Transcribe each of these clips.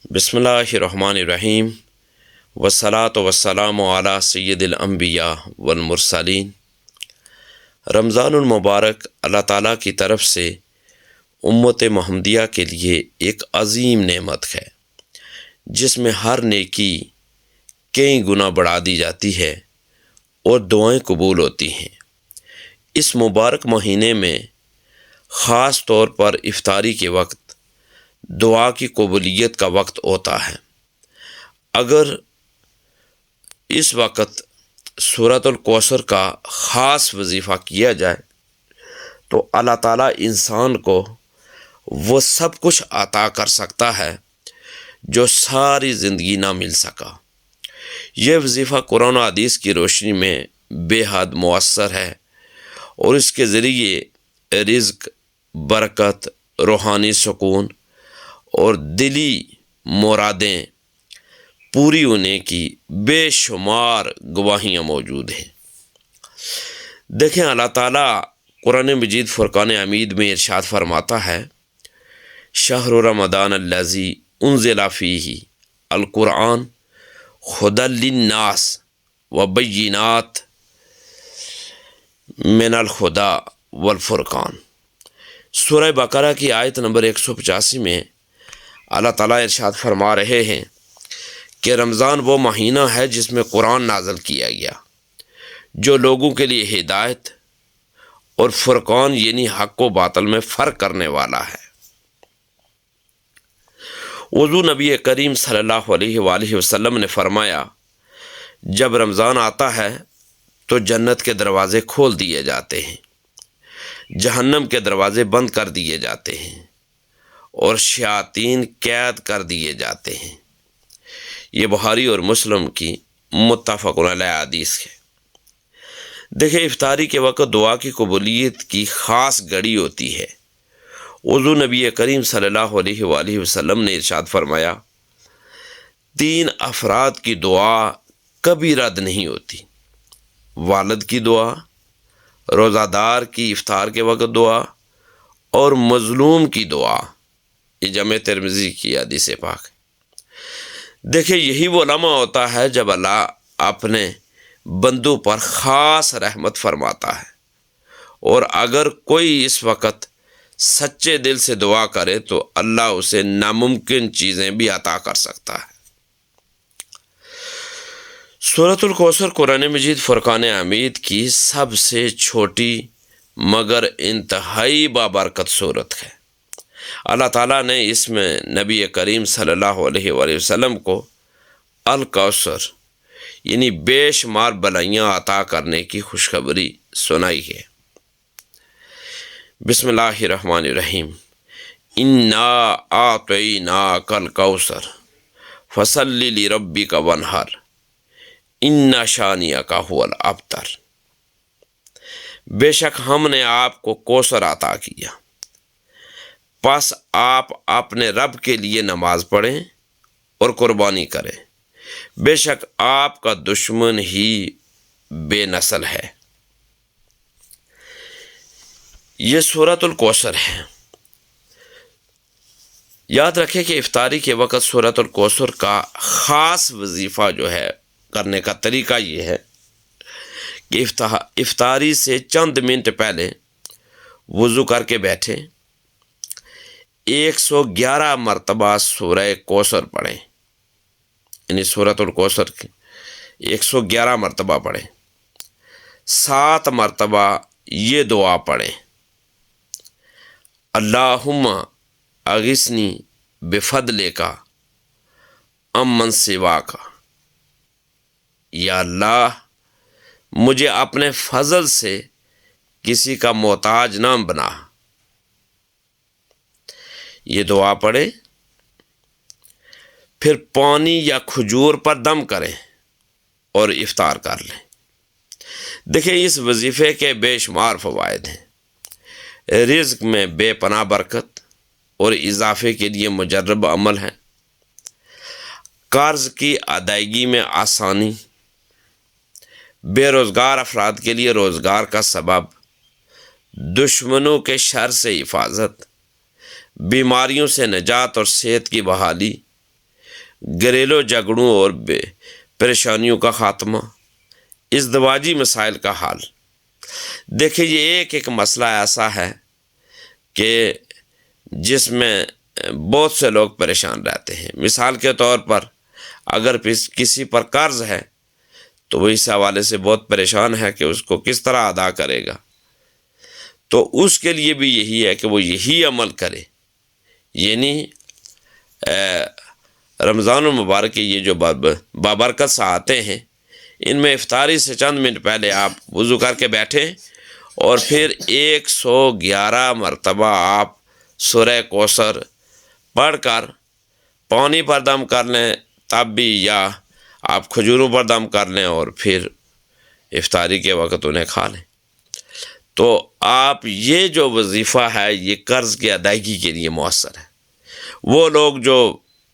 بسم اللہ الرحمن الرحیم والصلاۃ والسلام علی سید الانبیاء والمرسلین۔ رمضان المبارک اللہ تعالیٰ کی طرف سے امت محمدیہ کے لیے ایک عظیم نعمت ہے، جس میں ہر نیکی کئی گنا بڑھا دی جاتی ہے اور دعائیں قبول ہوتی ہیں۔ اس مبارک مہینے میں خاص طور پر افطاری کے وقت دعا کی قبولیت کا وقت ہوتا ہے۔ اگر اس وقت سورۃ الکوثر کا خاص وظیفہ کیا جائے تو اللہ تعالیٰ انسان کو وہ سب کچھ عطا کر سکتا ہے جو ساری زندگی نہ مل سکا۔ یہ وظیفہ قرآن و حدیث کی روشنی میں بے حد مؤثر ہے اور اس کے ذریعے رزق، برکت، روحانی سکون اور دلی مرادیں پوری ہونے کی بے شمار گواہیاں موجود ہیں۔ دیکھیں، اللہ تعالیٰ قرآن مجید فرقان حمید میں ارشاد فرماتا ہے، شہر رمضان الذی انزل فیہ القرآن ھدی للناس وبینات من الھدی والفرقان۔ سورہ بقرہ کی آیت نمبر 185 میں اللہ تعالیٰ ارشاد فرما رہے ہیں کہ رمضان وہ مہینہ ہے جس میں قرآن نازل کیا گیا، جو لوگوں کے لیے ہدایت اور فرقان یعنی حق و باطل میں فرق کرنے والا ہے۔ حضور نبی کریم صلی اللہ علیہ وآلہ وسلم نے فرمایا، جب رمضان آتا ہے تو جنت کے دروازے کھول دیے جاتے ہیں، جہنم کے دروازے بند کر دیے جاتے ہیں اور شیاطین قید کر دیے جاتے ہیں۔ یہ بخاری اور مسلم کی متفق علیہ حدیث ہے۔ دیکھیں، افطاری کے وقت دعا کی قبولیت کی خاص گھڑی ہوتی ہے۔ حضور نبی کریم صلی اللہ علیہ وآلہ وسلم نے ارشاد فرمایا، 3 افراد کی دعا کبھی رد نہیں ہوتی: والد کی دعا، روزہ دار کی افطار کے وقت دعا، اور مظلوم کی دعا۔ یہ جامع ترمذی کی حدیث پاک۔ دیکھیں، یہی وہ لمحہ ہوتا ہے جب اللہ اپنے بندوں پر خاص رحمت فرماتا ہے، اور اگر کوئی اس وقت سچے دل سے دعا کرے تو اللہ اسے ناممکن چیزیں بھی عطا کر سکتا ہے۔ سورۃ الکوثر قرآن مجید فرقان حمید کی سب سے چھوٹی مگر انتہائی بابرکت صورت ہے۔ اللہ تعالیٰ نے اس میں نبی کریم صلی اللہ علیہ وآلہ وسلم کو الکوثر یعنی بے شمار بلائیاں عطا کرنے کی خوشخبری سنائی ہے۔ بسم اللہ الرحمن الرحیم، انا اعطیناک الکوثر فصل لربک وانحر ان شانئک ھو الابتر۔ بے شک ہم نے آپ کو کوثر عطا کیا، پس آپ اپنے رب کے لیے نماز پڑھیں اور قربانی کریں، بے شک آپ کا دشمن ہی بے نسل ہے۔ یہ سورۃ الکوثر ہے۔ یاد رکھیں کہ افطاری کے وقت سورۃ الکوثر کا خاص وظیفہ جو ہے کرنے کا طریقہ یہ ہے کہ افطاری سے چند منٹ پہلے وضو کر کے بیٹھیں، 111 مرتبہ سورہ کوثر پڑھیں، یعنی سورۃ الکوثر کی 111 مرتبہ پڑھیں، 7 مرتبہ یہ دعا پڑھیں، اللہم اغثنی بفضلک عمن سواک۔ یا اللہ، مجھے اپنے فضل سے کسی کا محتاج نہ بنا۔ یہ دعا پڑھیں، پھر پانی یا کھجور پر دم کریں اور افطار کر لیں۔ دیکھیں، اس وظیفے کے بے شمار فوائد ہیں۔ رزق میں بے پناہ برکت اور اضافے کے لیے مجرب عمل ہے، قرض کی ادائیگی میں آسانی، بے روزگار افراد کے لیے روزگار کا سبب، دشمنوں کے شر سے حفاظت، بیماریوں سے نجات اور صحت کی بحالی، گھریلو جھگڑوں اور پریشانیوں کا خاتمہ، ازدواجی مسائل کا حل۔ دیکھیں یہ ایک ایک مسئلہ ایسا ہے کہ جس میں بہت سے لوگ پریشان رہتے ہیں۔ مثال کے طور پر اگر کسی پر قرض ہے تو وہ اس حوالے سے بہت پریشان ہے کہ اس کو کس طرح ادا کرے گا، تو اس کے لیے بھی یہی ہے کہ وہ یہی عمل کرے، یعنی رمضان المبارک کے یہ جو بابرکت ساعتیں ہیں، ان میں افطاری سے چند منٹ پہلے آپ وضو کر کے بیٹھیں اور پھر 111 مرتبہ آپ سورہ کوثر پڑھ کر پانی پر دم کر لیں، تب بھی، یا آپ کھجوروں پر دم کر لیں اور پھر افطاری کے وقت انہیں کھا لیں۔ تو آپ یہ جو وظیفہ ہے یہ قرض کی ادائیگی کے لیے مؤثر ہے۔ وہ لوگ جو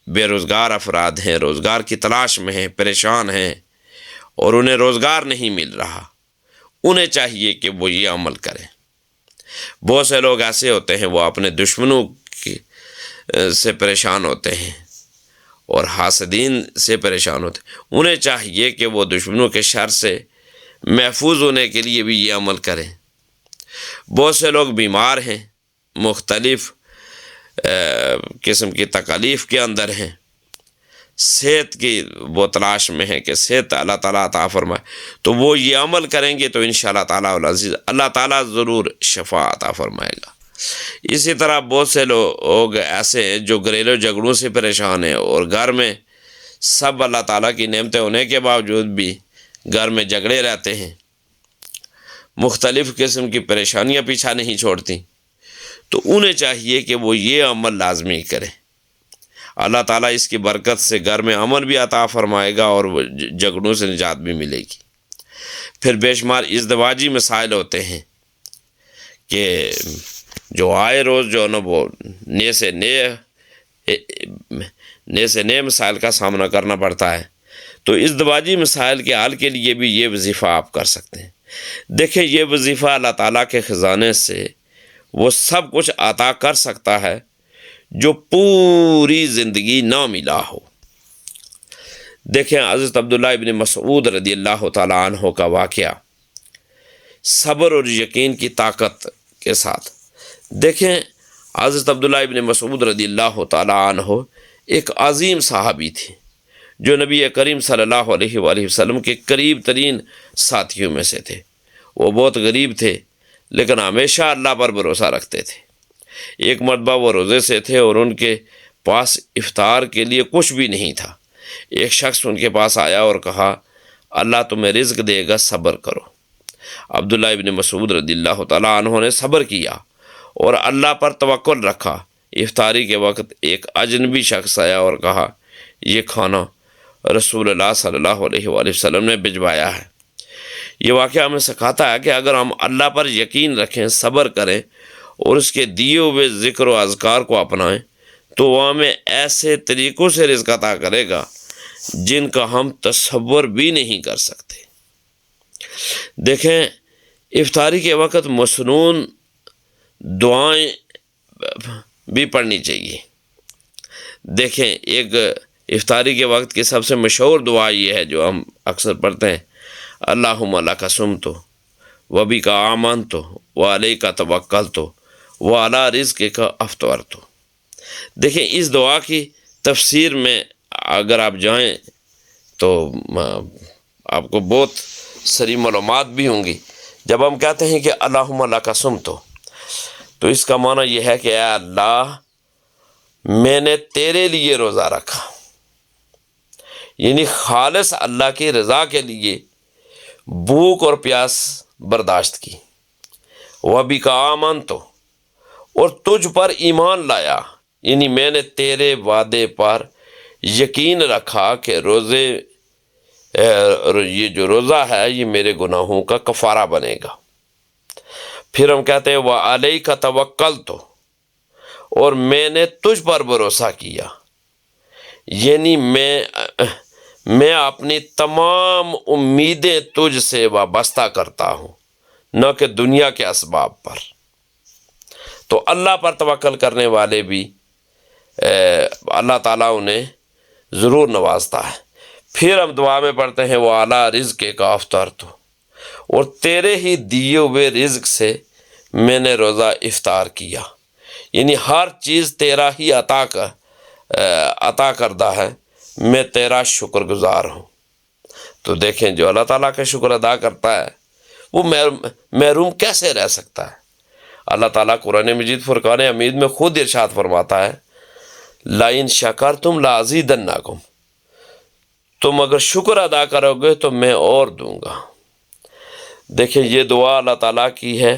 بے روزگار افراد ہیں، روزگار کی تلاش میں ہیں، پریشان ہیں اور انہیں روزگار نہیں مل رہا، انہیں چاہیے کہ وہ یہ عمل کریں۔ بہت سے لوگ ایسے ہوتے ہیں وہ اپنے دشمنوں سے پریشان ہوتے ہیں اور حاسدین سے پریشان ہوتے ہیں، انہیں چاہیے کہ وہ دشمنوں کے شر سے محفوظ ہونے کے لیے بھی یہ عمل کریں۔ بہت سے لوگ بیمار ہیں، مختلف قسم کی تکالیف کے اندر ہیں، صحت کی وہ تلاش میں ہیں کہ صحت اللہ تعالیٰ عطا فرمائے، تو وہ یہ عمل کریں گے تو انشاءاللہ تعالیٰ العزیز اللہ تعالیٰ ضرور شفا عطا فرمائے گا۔ اسی طرح بہت سے لوگ ایسے ہیں جو گھریلو جھگڑوں سے پریشان ہیں اور گھر میں سب اللہ تعالیٰ کی نعمتیں ہونے کے باوجود بھی گھر میں جھگڑے رہتے ہیں، مختلف قسم کی پریشانیاں پیچھا نہیں چھوڑتی، تو انہیں چاہیے کہ وہ یہ عمل لازمی کریں۔ اللہ تعالیٰ اس کی برکت سے گھر میں امن بھی عطا فرمائے گا اور جھگڑوں سے نجات بھی ملے گی۔ پھر بے شمار ازدواجی مسائل ہوتے ہیں کہ جو آئے روز جو نا وہ نئے سے نئے مسائل کا سامنا کرنا پڑتا ہے، تو ازدواجی مسائل کے حل کے لیے بھی یہ وظیفہ آپ کر سکتے ہیں۔ دیکھیں یہ وظیفہ اللہ تعالیٰ کے خزانے سے وہ سب کچھ عطا کر سکتا ہے جو پوری زندگی نہ ملا ہو۔ دیکھیں حضرت عبداللہ ابن مسعود رضی اللہ تعالیٰ عنہ کا واقعہ، صبر اور یقین کی طاقت کے ساتھ۔ دیکھیں حضرت عبداللہ ابن مسعود رضی اللہ تعالیٰ عنہ ایک عظیم صحابی تھے جو نبی کریم صلی اللہ علیہ وآلہ وسلم کے قریب ترین ساتھیوں میں سے تھے۔ وہ بہت غریب تھے لیکن ہمیشہ اللہ پر بھروسہ رکھتے تھے۔ ایک مرتبہ وہ روزے سے تھے اور ان کے پاس افطار کے لیے کچھ بھی نہیں تھا۔ ایک شخص ان کے پاس آیا اور کہا اللہ تمہیں رزق دے گا، صبر کرو۔ عبداللہ ابن مسعود رضی اللہ تعالیٰ عنہ نے صبر کیا اور اللہ پر توکل رکھا۔ افطاری کے وقت ایک اجنبی شخص آیا اور کہا یہ کھانا رسول اللہ صلی اللہ علیہ وآلہ وسلم نے بھجوایا ہے۔ یہ واقعہ ہمیں سکھاتا ہے کہ اگر ہم اللہ پر یقین رکھیں، صبر کریں اور اس کے دیے ہوئے ذکر و اذکار کو اپنائیں تو وہ ہمیں ایسے طریقوں سے رزق عطا کرے گا جن کا ہم تصور بھی نہیں کر سکتے۔ دیکھیں افطاری کے وقت مسنون دعائیں بھی پڑھنی چاہیے۔ دیکھیں ایک افطاری کے وقت کی سب سے مشہور دعا یہ ہے جو ہم اکثر پڑھتے ہیں، اللہم لک صمت وبک آمنت وعلیک توکلت وعلی رزقک افطرت۔ دیکھیں اس دعا کی تفسیر میں اگر آپ جائیں تو آپ کو بہت ساری معلومات بھی ہوں گی۔ جب ہم کہتے ہیں کہ اللہم لک صمت تو اس کا معنی یہ ہے کہ اے اللہ میں نے تیرے لیے روزہ رکھا، یعنی خالص اللہ کی رضا کے لیے بھوک اور پیاس برداشت کی۔ وَبِكَ آمَنْتُ اور تجھ پر ایمان لایا، یعنی میں نے تیرے وعدے پر یقین رکھا کہ یہ جو روزہ ہے یہ میرے گناہوں کا کفارہ بنے گا۔ پھر ہم کہتے ہیں وَعَلَيْكَ تَوَكَّلْتُ اور میں نے تجھ پر بھروسہ کیا، یعنی میں اپنی تمام امیدیں تجھ سے وابستہ کرتا ہوں، نہ کہ دنیا کے اسباب پر۔ تو اللہ پر توکل کرنے والے بھی اللہ تعالیٰ انہیں ضرور نوازتا ہے۔ پھر ہم دعا میں پڑھتے ہیں وہ اعلیٰ رزق کا افطار تو، اور تیرے ہی دیے ہوئے رزق سے میں نے روزہ افطار کیا، یعنی ہر چیز تیرا ہی عطا کردہ ہے، میں تیرا شکر گزار ہوں۔ تو دیکھیں جو اللہ تعالیٰ کا شکر ادا کرتا ہے وہ محروم کیسے رہ سکتا ہے؟ اللہ تعالیٰ قرآن مجید فرقان حمید میں خود ارشاد فرماتا ہے لَإِن شَكَرْتُمْ لَأَزِيدَنَّكُمْ، تم اگر شکر ادا کرو گے تو میں اور دوں گا۔ دیکھیں یہ دعا اللہ تعالیٰ کی ہے،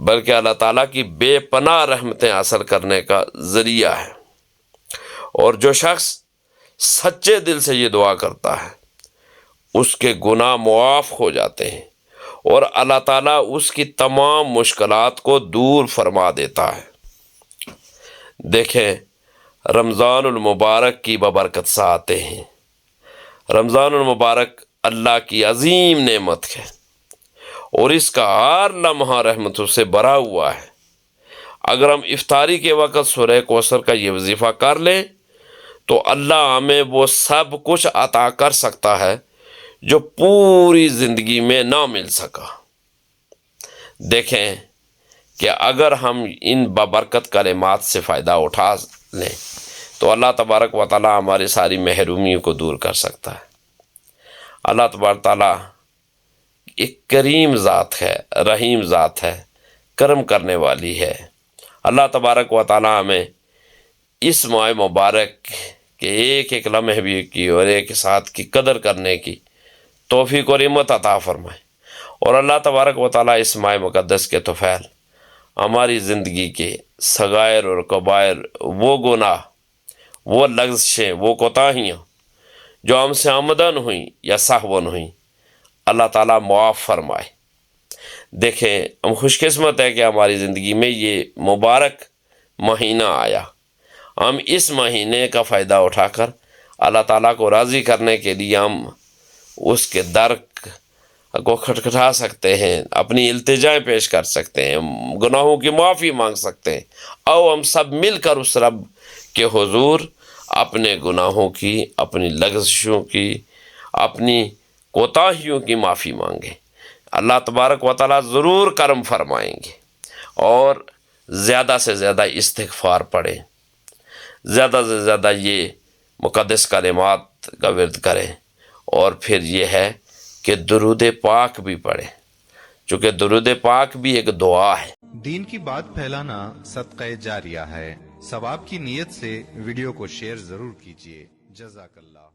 بلکہ اللہ تعالیٰ کی بے پناہ رحمتیں حاصل کرنے کا ذریعہ ہے، اور جو شخص سچے دل سے یہ دعا کرتا ہے اس کے گناہ معاف ہو جاتے ہیں، اور اللہ تعالیٰ اس کی تمام مشکلات کو دور فرما دیتا ہے۔ دیکھیں رمضان المبارک کی ببرکت سے آتے ہیں۔ رمضان المبارک اللہ کی عظیم نعمت ہے، اور اس کا ہر لمحہ رحمتوں سے بھرا ہوا ہے۔ اگر ہم افطاری کے وقت سورہ کوثر کا یہ وظیفہ کر لیں تو اللہ ہمیں وہ سب کچھ عطا کر سکتا ہے جو پوری زندگی میں نہ مل سکا۔ دیکھیں کہ اگر ہم ان بابرکت کلمات سے فائدہ اٹھا لیں تو اللہ تبارک و تعالی ہماری ساری محرومیوں کو دور کر سکتا ہے۔ اللہ تبارک تعالی ایک کریم ذات ہے، رحیم ذات ہے، کرم کرنے والی ہے۔ اللہ تبارک و تعالی ہمیں اس ماہ مبارک کے ایک ایک لمحے بھی کی اور ایک ساتھ کی قدر کرنے کی توفیق اور ہمت عطا فرمائے، اور اللہ تبارک و تعالی اس ماہ مقدس کے طفیل ہماری زندگی کے صغائر اور کبائر، وہ گناہ، وہ لغزشیں، وہ کوتاہیاں جو ہم سے عمدن ہوئیں یا سہون ہوئیں، اللہ تعالیٰ معاف فرمائے۔ دیکھیں ہم خوش قسمت ہے کہ ہماری زندگی میں یہ مبارک مہینہ آیا۔ ہم اس مہینے کا فائدہ اٹھا کر اللہ تعالیٰ کو راضی کرنے کے لیے ہم اس کے در کو کھٹکھٹا سکتے ہیں، اپنی التجائیں پیش کر سکتے ہیں، گناہوں کی معافی مانگ سکتے ہیں۔ آؤ ہم سب مل کر اس رب کے حضور اپنے گناہوں کی، اپنی لغزشوں کی، اپنی کوتاہیوں کی معافی مانگیں۔ اللہ تبارک و تعالیٰ ضرور کرم فرمائیں گے، اور زیادہ سے زیادہ استغفار پڑھیں، زیادہ سے زیادہ یہ مقدس کلمات کا ورد کریں، اور پھر یہ ہے کہ درود پاک بھی پڑھیں، چونکہ درود پاک بھی ایک دعا ہے۔ دین کی بات پھیلانا صدقہ جاریہ ہے، ثواب کی نیت سے ویڈیو کو شیئر ضرور کیجیے۔ جزاک اللہ۔